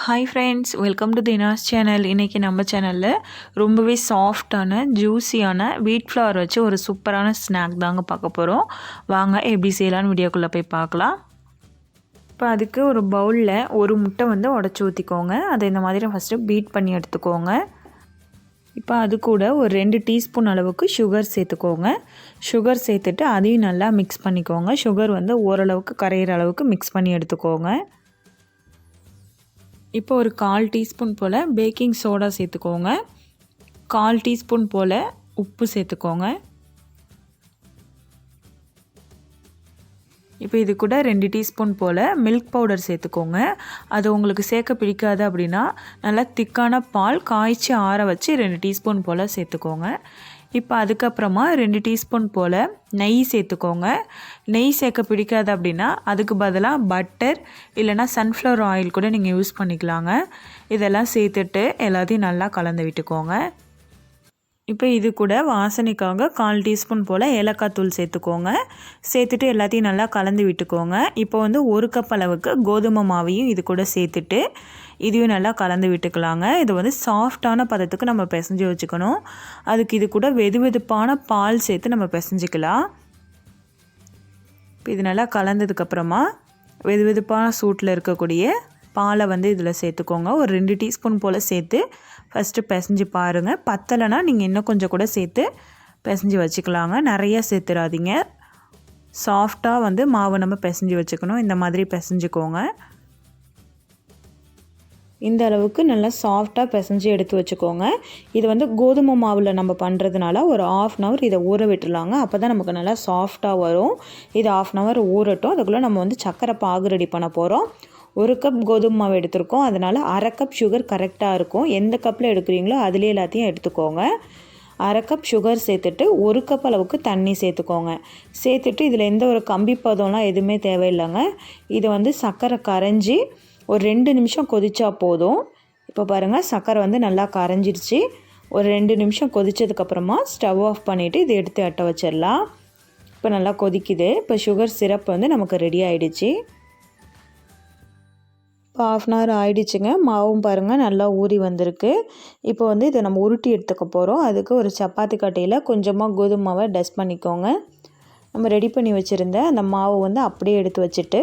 Hi friends, welcome to dinaschannel. இன்றைக்கி நம்ம சேனலில் ரொம்பவே சாஃப்டான ஜூஸியான வீட் ஃப்ளவர் வச்சு ஒரு சூப்பரான ஸ்நாக் தாங்க பார்க்க போகிறோம். வாங்க எப்படி செய்யலான்னு வீடியோக்குள்ளே போய் பார்க்கலாம். இப்போ அதுக்கு ஒரு பவுலில் ஒரு முட்டை உடச்சி ஊற்றிக்கோங்க. அதை இந்த மாதிரி ஃபஸ்ட்டு பீட் பண்ணி எடுத்துக்கோங்க. இப்போ அது கூட ஒரு 2 டீஸ்பூன் அளவுக்கு சுகர் சேர்த்துக்கோங்க. சுகர் சேர்த்துட்டு அதையும் நல்லா மிக்ஸ் பண்ணிக்கோங்க. சுகர் ஓரளவுக்கு கரையிற அளவுக்கு மிக்ஸ் பண்ணி எடுத்துக்கோங்க. இப்போ ஒரு 1/4 டீஸ்பூன் போல் பேக்கிங் சோடா சேர்த்துக்கோங்க. 1/4 டீஸ்பூன் போல் உப்பு சேர்த்துக்கோங்க. இப்போ இது கூட 2 டீஸ்பூன் போல் மில்க் பவுடர் சேர்த்துக்கோங்க. அது உங்களுக்கு சேர்க்க பிடிக்காது அப்படின்னா நல்லா திக்கான பால் காய்ச்சி ஆற வச்சு 2 டீஸ்பூன் போல் சேர்த்துக்கோங்க. இப்போ அதுக்கப்புறமா 2 டீஸ்பூன் போல் நெய் சேர்த்துக்கோங்க. நெய் சேர்க்க பிடிக்காது அப்படின்னா அதுக்கு பதிலாக பட்டர் இல்லைனா சன்ஃப்ளவர் ஆயில் கூட நீங்கள் யூஸ் பண்ணிக்கலாங்க. இதெல்லாம் சேர்த்துட்டு எல்லாத்தையும் நல்லா கலந்து விட்டுக்கோங்க. இப்போ இது கூட வாசனைக்காக 1/4 டீஸ்பூன் போல் ஏலக்காய் தூள் சேர்த்துக்கோங்க. சேர்த்துட்டு எல்லாத்தையும் நல்லா கலந்து விட்டுக்கோங்க. இப்போ 1 கப் அளவுக்கு கோதுமை மாவையும் இது கூட சேர்த்துட்டு இதையும் நல்லா கலந்து விட்டுக்கலாங்க. இது சாஃப்டான பதத்துக்கு நம்ம பிசைஞ்சு வச்சுக்கணும். அதுக்கு இது கூட வெதுவெதுப்பான பால் சேர்த்து நம்ம பிசைஞ்சிக்கலாம். இப்போ இது நல்லா கலந்ததுக்கப்புறமா வெதுவெதுப்பான சூட்டில் இருக்கக்கூடிய பாலை இதில் சேர்த்துக்கோங்க. ஒரு 2 டீஸ்பூன் போல் சேர்த்து ஃபஸ்ட்டு பிசைஞ்சு பாருங்கள். பத்தலைன்னா நீங்கள் இன்னும் கொஞ்சம் கூட சேர்த்து பிசைஞ்சு வச்சுக்கலாங்க. நிறையா சேர்த்துடாதீங்க. சாஃப்டாக மாவை நம்ம பிசைஞ்சு வச்சுக்கணும். இந்த மாதிரி பிசைஞ்சுக்கோங்க. இந்த அளவுக்கு நல்லா சாஃப்டாக பிசைஞ்சு எடுத்து வச்சுக்கோங்க. இது கோதுமை மாவில் நம்ம பண்ணுறதுனால ஒரு 1/2 hour இதை ஊற விட்டுருலாங்க. அப்போ தான் நமக்கு நல்லா சாஃப்டாக வரும். இது 1/2 hour ஊறட்டும். அதுக்குள்ளே நம்ம சக்கரை பாகு ரெடி பண்ண போகிறோம். 1 கப் கோதுமை மாவு எடுத்திருக்கோம். அதனால் 1/2 கப் சுகர் கரெக்டாக இருக்கும். எந்த கப்பில் எடுக்கிறீங்களோ அதிலே எல்லாத்தையும் எடுத்துக்கோங்க. 1/2 கப் சுகர் சேர்த்துட்டு 1 கப் அளவுக்கு தண்ணி சேர்த்துக்கோங்க. சேர்த்துட்டு இதில் எந்த ஒரு கம்பி பதம்லாம் எதுவுமே தேவையில்லைங்க. இது சர்க்கரை கரைஞ்சி ஒரு 2 நிமிஷம் கொதிச்சா போதும். இப்போ பாருங்கள், சர்க்கரை நல்லா கரைஞ்சிருச்சு. ஒரு 2 நிமிஷம் கொதித்ததுக்கப்புறமா ஸ்டவ் ஆஃப் பண்ணிவிட்டு இதை எடுத்து அட்ட வச்சிடலாம். இப்போ நல்லா கொதிக்குது. இப்போ சுகர் சிரப் நமக்கு ரெடி ஆகிடுச்சு. இப்போ 1/2 hour ஆகிடுச்சுங்க. மாவும் பாருங்கள் நல்லா ஊறி வந்திருக்கு. இப்போ இதை நம்ம உருட்டி எடுத்துக்க போகிறோம். அதுக்கு ஒரு சப்பாத்தி கட்டையில் கொஞ்சமாக கோதுமை மாவை டஸ்ட் பண்ணிக்கோங்க. நம்ம ரெடி பண்ணி வச்சுருந்த அந்த மாவு அப்படியே எடுத்து வச்சுட்டு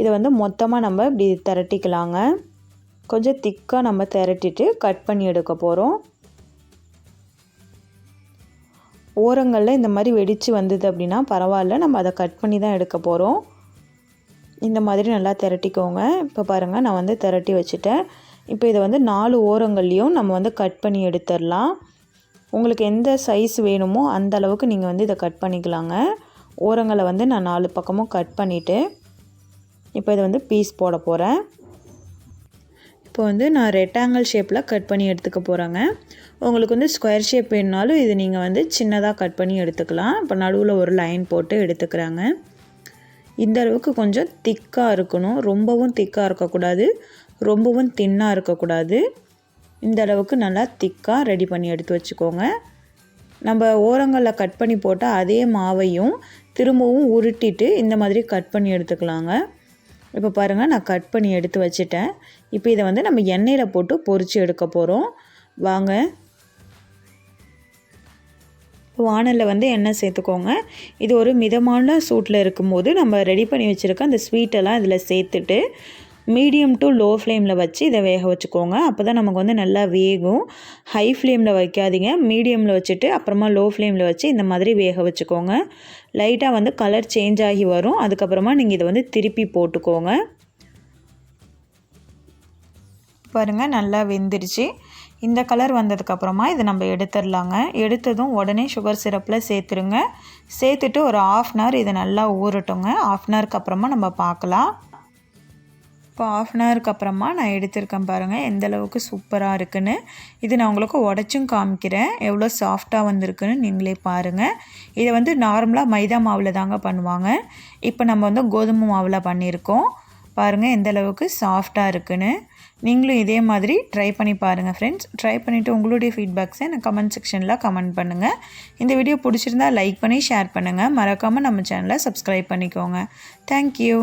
இதை மொத்தமாக நம்ம இப்படி திரட்டிக்கலாங்க. கொஞ்சம் திக்காக நம்ம திரட்டிட்டு கட் பண்ணி எடுக்க போகிறோம். ஓரங்களில் இந்த மாதிரி வெடித்து வந்தது அப்படின்னா பரவாயில்ல, நம்ம அதை கட் பண்ணி தான் எடுக்க போகிறோம். இந்த மாதிரி நல்லா திரட்டிக்கோங்க. இப்போ பாருங்கள், நான் திரட்டி வச்சுட்டேன். இப்போ இதை 4 ஓரங்கள்லேயும் நம்ம கட் பண்ணி எடுத்துடலாம். உங்களுக்கு எந்த சைஸ் வேணுமோ அந்த அளவுக்கு நீங்கள் இதை கட் பண்ணிக்கலாங்க. ஓரங்களை நான் 4 பக்கமும் கட் பண்ணிவிட்டு இப்போ இதை பீஸ் போட போகிறேன். இப்போ நான் ரெக்டாங்கிள் ஷேப்பில் கட் பண்ணி எடுத்துக்க போகிறேங்க. உங்களுக்கு ஸ்கொயர் ஷேப் வேணுனாலும் இது நீங்கள் சின்னதாக கட் பண்ணி எடுத்துக்கலாம். இப்போ நடுவில் ஒரு லைன் போட்டு எடுத்துக்கிறாங்க. இந்த அளவுக்கு கொஞ்சம் திக்காக இருக்கணும். ரொம்பவும் திக்காக இருக்கக்கூடாது, ரொம்பவும் தின்னாக இருக்கக்கூடாது. இந்த அளவுக்கு நல்லா திக்காக ரெடி பண்ணி எடுத்து வச்சுக்கோங்க. நம்ம ஓரங்களில் கட் பண்ணி போட்டால் அதே மாவையும் திரும்பவும் உருட்டிட்டு இந்த மாதிரி கட் பண்ணி எடுத்துக்கலாங்க. இப்போ பாருங்கள், நான் கட் பண்ணி எடுத்து வச்சுட்டேன். இப்போ இதை நம்ம எண்ணெயில் போட்டு பொரித்து எடுக்க போகிறோம். வாங்க, வானலில் எண்ணெய் சேர்த்துக்கோங்க. இது ஒரு மிதமான சூட்டில் இருக்கும்போது நம்ம ரெடி பண்ணி வச்சுருக்க அந்த ஸ்வீட்டெல்லாம் இதில் சேர்த்துட்டு மீடியம் டு லோ ஃப்ளேமில் வச்சு இதை வேக வச்சுக்கோங்க. அப்போ தான் நமக்கு நல்லா வேகும். ஹை ஃப்ளேமில் வைக்காதீங்க, மீடியமில் வச்சுட்டு அப்புறமா லோ ஃப்ளேமில் வச்சு இந்த மாதிரி வேக வச்சுக்கோங்க. லைட்டாக கலர் சேஞ்ச் ஆகி வரும். அதுக்கப்புறமா நீங்கள் இதை திருப்பி போட்டுக்கோங்க. பாருங்கள், நல்லா வெந்துருச்சு. இந்த கலர் வந்ததுக்கப்புறமா இதை நம்ம எடுத்துடலாங்க. எடுத்ததும் உடனே சுகர் சிரப்பில் சேர்த்துருங்க. சேர்த்துட்டு ஒரு 1/2 hour இதை நல்லா ஊறட்டுங்க. 1/2 hourக்கு அப்புறமா நம்ம பார்க்கலாம். இப்போ 1/2 hourக்கு அப்புறமா நான் எடுத்திருக்கேன் பாருங்கள், எந்த அளவுக்கு சூப்பராக இருக்குன்னு. இது நான் உங்களுக்கு உடச்சும் காமிக்கிறேன், எவ்வளோ சாஃப்டாக வந்திருக்குன்னு நீங்களே பாருங்கள். இதை நார்மலாக மைதா மாவில் தாங்க பண்ணுவாங்க. இப்போ நம்ம கோதுமை மாவில் பண்ணியிருக்கோம். பாருங்கள் எந்த அளவுக்கு சாஃப்டாக இருக்குன்னு. நீங்களும் இதே மாதிரி ட்ரை பண்ணி பாருங்கள் ஃப்ரெண்ட்ஸ். ட்ரை பண்ணிவிட்டு உங்களுடைய ஃபீட்பேக்ஸை எனக்கு கமெண்ட் செக்ஷனில் கமெண்ட் பண்ணுங்கள். இந்த வீடியோ பிடிச்சிருந்தா லைக் பண்ணி ஷேர் பண்ணுங்கள். மறக்காமல் நம்ம சேனலை சப்ஸ்கிரைப் பண்ணிக்கோங்க. தேங்க்யூ.